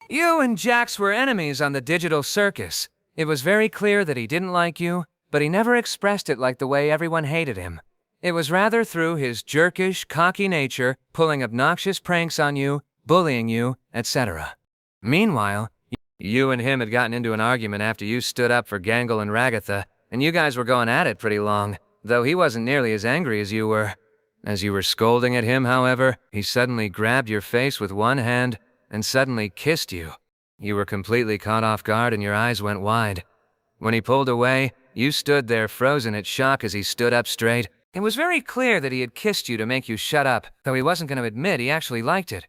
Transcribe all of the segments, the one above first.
You and Jax were enemies on the Digital Circus. It was very clear that he didn't like you, but he never expressed it like the way everyone hated him. It was rather through his jerkish, cocky nature, pulling obnoxious pranks on you, bullying you, etc. Meanwhile, you and him had gotten into an argument after you stood up for Gangle and Ragatha, and you guys were going at it pretty long, though he wasn't nearly as angry as you were. As you were scolding at him, however, he suddenly grabbed your face with one hand and suddenly kissed you. You were completely caught off guard and your eyes went wide. When he pulled away, you stood there frozen at shock as he stood up straight. It was very clear that he had kissed you to make you shut up, though he wasn't going to admit he actually liked it.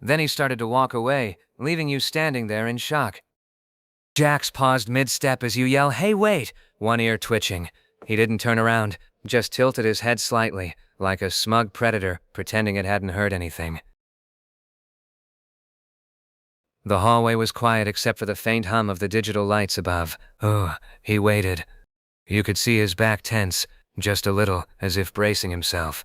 Then he started to walk away, leaving you standing there in shock. Jax paused mid-step as you yell, "Hey, wait!" one ear twitching. He didn't turn around, just tilted his head slightly, like a smug predator, pretending it hadn't heard anything. The hallway was quiet except for the faint hum of the digital lights above. Oh, he waited. You could see his back tense, just a little, as if bracing himself.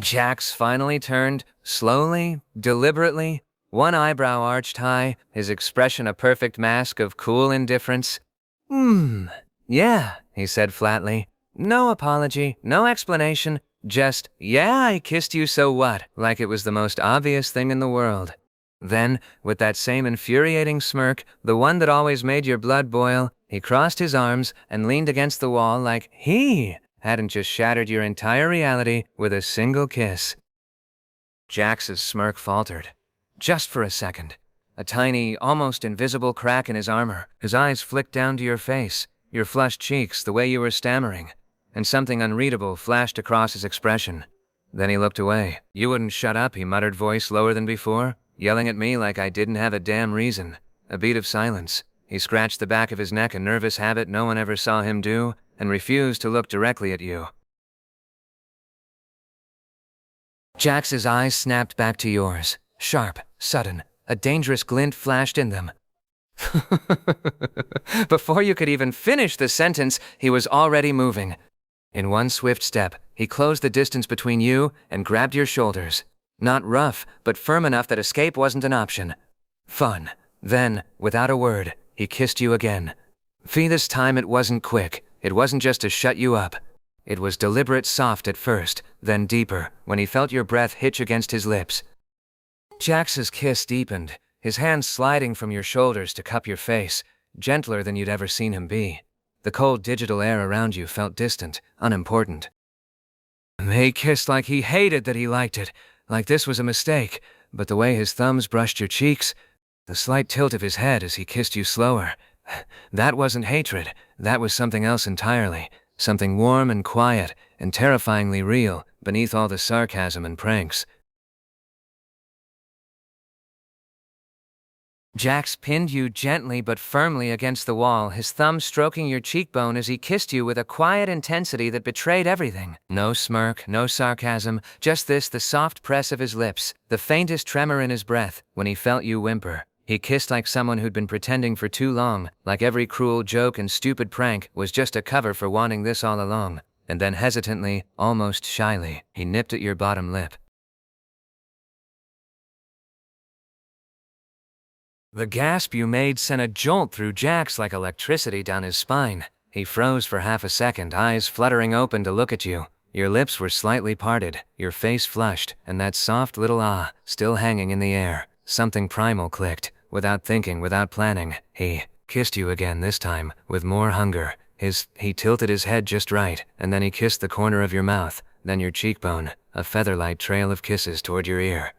Jax finally turned, slowly, deliberately, one eyebrow arched high, his expression a perfect mask of cool indifference. Yeah, he said flatly. No apology, no explanation, just, yeah, I kissed you, so what, like it was the most obvious thing in the world. Then, with that same infuriating smirk, the one that always made your blood boil, he crossed his arms and leaned against the wall like he hadn't just shattered your entire reality with a single kiss. Jax's smirk faltered. Just for a second. A tiny, almost invisible crack in his armor. His eyes flicked down to your face, your flushed cheeks, the way you were stammering, and something unreadable flashed across his expression. Then he looked away. You wouldn't shut up, he muttered, voice lower than before, yelling at me like I didn't have a damn reason. A beat of silence. He scratched the back of his neck, a nervous habit no one ever saw him do, and refused to look directly at you. Jax's eyes snapped back to yours. Sharp, sudden, a dangerous glint flashed in them. Before you could even finish the sentence, he was already moving. In one swift step, he closed the distance between you and grabbed your shoulders. Not rough, but firm enough that escape wasn't an option. Fun. Then, without a word, he kissed you again. This time it wasn't quick. It wasn't just to shut you up. It was deliberate, soft at first, then deeper, when he felt your breath hitch against his lips. Jax's kiss deepened, his hands sliding from your shoulders to cup your face, gentler than you'd ever seen him be. The cold digital air around you felt distant, unimportant. They kissed like he hated that he liked it, like this was a mistake, but the way his thumbs brushed your cheeks, the slight tilt of his head as he kissed you slower, that wasn't hatred, that was something else entirely, something warm and quiet and terrifyingly real beneath all the sarcasm and pranks. Jax pinned you gently but firmly against the wall, his thumb stroking your cheekbone as he kissed you with a quiet intensity that betrayed everything. No smirk, no sarcasm, just this, the soft press of his lips, the faintest tremor in his breath when he felt you whimper. He kissed like someone who'd been pretending for too long, like every cruel joke and stupid prank was just a cover for wanting this all along. And then hesitantly, almost shyly, he nipped at your bottom lip. The gasp you made sent a jolt through Jax like electricity down his spine. He froze for half a second, eyes fluttering open to look at you. Your lips were slightly parted, your face flushed, and that soft little ah still hanging in the air. Something primal clicked. Without thinking, without planning, he kissed you again, this time, with more hunger. He tilted his head just right, and then he kissed the corner of your mouth, then your cheekbone, a feather-light trail of kisses toward your ear.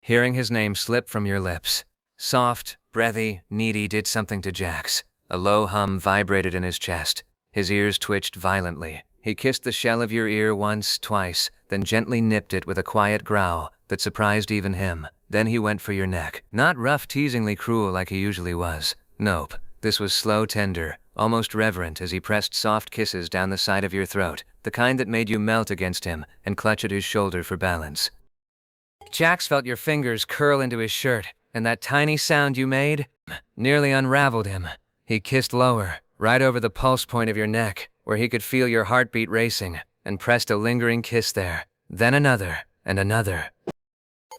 Hearing his name slip from your lips, soft, breathy, needy, did something to Jax. A low hum vibrated in his chest. His ears twitched violently. He kissed the shell of your ear once, twice, then gently nipped it with a quiet growl that surprised even him. Then he went for your neck. Not rough, teasingly cruel like he usually was. Nope. This was slow, tender, almost reverent as he pressed soft kisses down the side of your throat, the kind that made you melt against him and clutch at his shoulder for balance. Jax felt your fingers curl into his shirt, and that tiny sound you made nearly unraveled him. He kissed lower, right over the pulse point of your neck, where he could feel your heartbeat racing, and pressed a lingering kiss there. Then another, and another.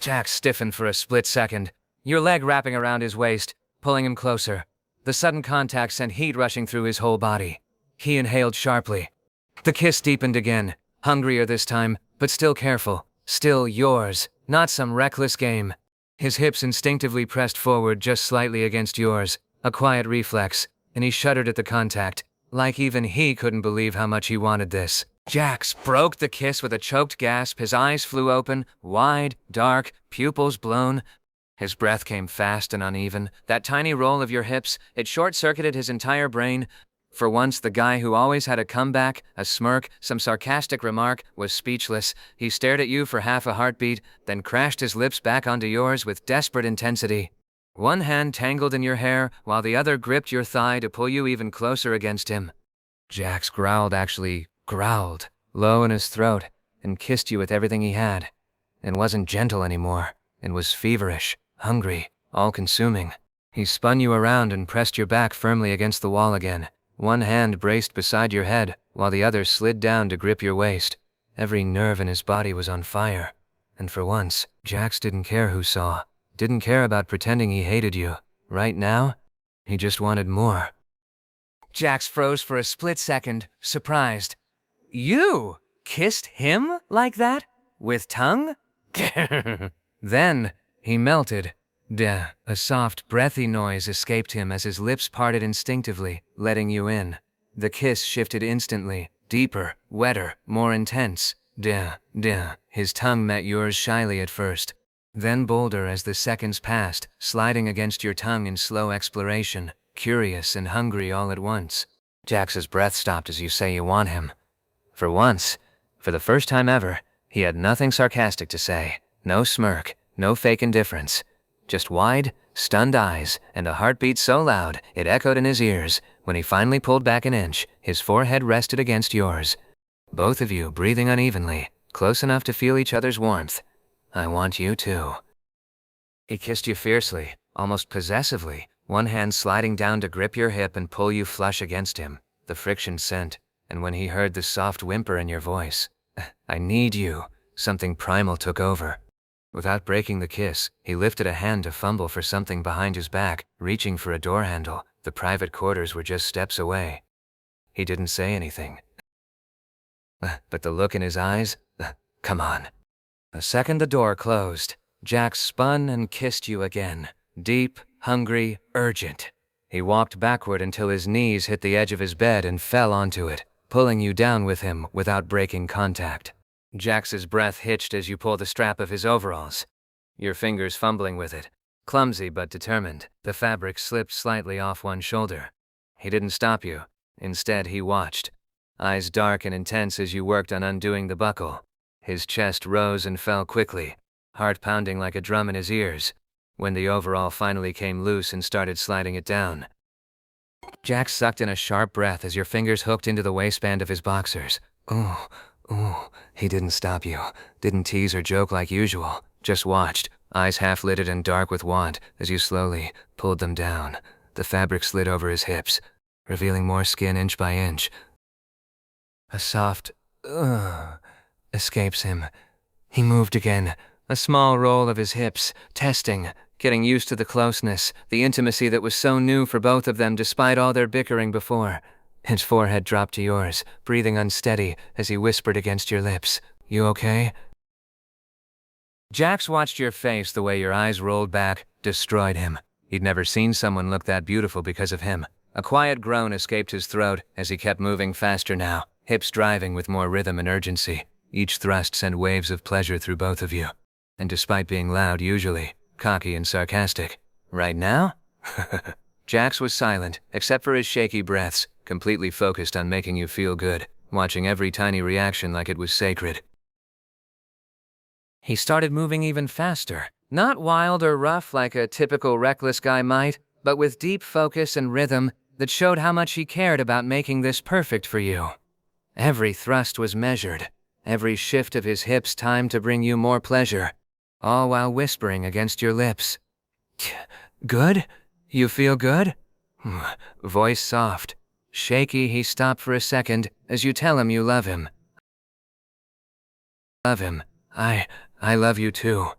Jax stiffened for a split second, your leg wrapping around his waist, pulling him closer. The sudden contact sent heat rushing through his whole body. He inhaled sharply. The kiss deepened again, hungrier this time, but still careful. Still yours, not some reckless game. His hips instinctively pressed forward just slightly against yours, a quiet reflex, and he shuddered at the contact, like even he couldn't believe how much he wanted this. Jax broke the kiss with a choked gasp. His eyes flew open, wide, dark, pupils blown. His breath came fast and uneven. That tiny roll of your hips, it short-circuited his entire brain. For once, the guy who always had a comeback, a smirk, some sarcastic remark, was speechless. He stared at you for half a heartbeat, then crashed his lips back onto yours with desperate intensity. One hand tangled in your hair, while the other gripped your thigh to pull you even closer against him. Jax growled, low in his throat, and kissed you with everything he had. It wasn't gentle anymore. It was feverish, hungry, all-consuming. He spun you around and pressed your back firmly against the wall again. One hand braced beside your head, while the other slid down to grip your waist. Every nerve in his body was on fire. And for once, Jax didn't care who saw. Didn't care about pretending he hated you. Right now, he just wanted more. Jax froze for a split second, surprised. You kissed him like that? With tongue? Then, he melted. A soft, breathy noise escaped him as his lips parted instinctively, letting you in. The kiss shifted instantly, deeper, wetter, more intense. His tongue met yours shyly at first, then bolder as the seconds passed, sliding against your tongue in slow exploration, curious and hungry all at once. Jax's breath stopped as you say you want him. For once, for the first time ever, he had nothing sarcastic to say, no smirk, no fake indifference. Just wide, stunned eyes, and a heartbeat so loud it echoed in his ears. When he finally pulled back an inch, his forehead rested against yours. Both of you breathing unevenly, close enough to feel each other's warmth. I want you too. He kissed you fiercely, almost possessively, one hand sliding down to grip your hip and pull you flush against him. The friction sent, and when he heard the soft whimper in your voice, I need you, something primal took over. Without breaking the kiss, he lifted a hand to fumble for something behind his back, reaching for a door handle. The private quarters were just steps away. He didn't say anything. But the look in his eyes? Come on. The second the door closed, Jax spun and kissed you again. Deep, hungry, urgent. He walked backward until his knees hit the edge of his bed and fell onto it, pulling you down with him without breaking contact. Jax's breath hitched as you pulled the strap of his overalls, your fingers fumbling with it. Clumsy but determined, the fabric slipped slightly off one shoulder. He didn't stop you. Instead, he watched, eyes dark and intense as you worked on undoing the buckle. His chest rose and fell quickly, heart pounding like a drum in his ears, when the overall finally came loose and started sliding it down. Jax sucked in a sharp breath as your fingers hooked into the waistband of his boxers. Ooh, he didn't stop you, didn't tease or joke like usual, just watched, eyes half-lidded and dark with want, as you slowly pulled them down. The fabric slid over his hips, revealing more skin inch by inch. A soft, escapes him. He moved again, a small roll of his hips, testing, getting used to the closeness, the intimacy that was so new for both of them despite all their bickering before. His forehead dropped to yours, breathing unsteady as he whispered against your lips, "You okay?" Jax watched your face. The way your eyes rolled back destroyed him. He'd never seen someone look that beautiful because of him. A quiet groan escaped his throat as he kept moving faster now, hips driving with more rhythm and urgency. Each thrust sent waves of pleasure through both of you. And despite being loud usually, cocky and sarcastic, right now? Jax was silent, except for his shaky breaths, completely focused on making you feel good, watching every tiny reaction like it was sacred. He started moving even faster, not wild or rough like a typical reckless guy might, but with deep focus and rhythm that showed how much he cared about making this perfect for you. Every thrust was measured, every shift of his hips timed to bring you more pleasure, all while whispering against your lips. Good? You feel good? Voice soft. Shaky, he stopped for a second as you tell him you love him. Love him. I love you too.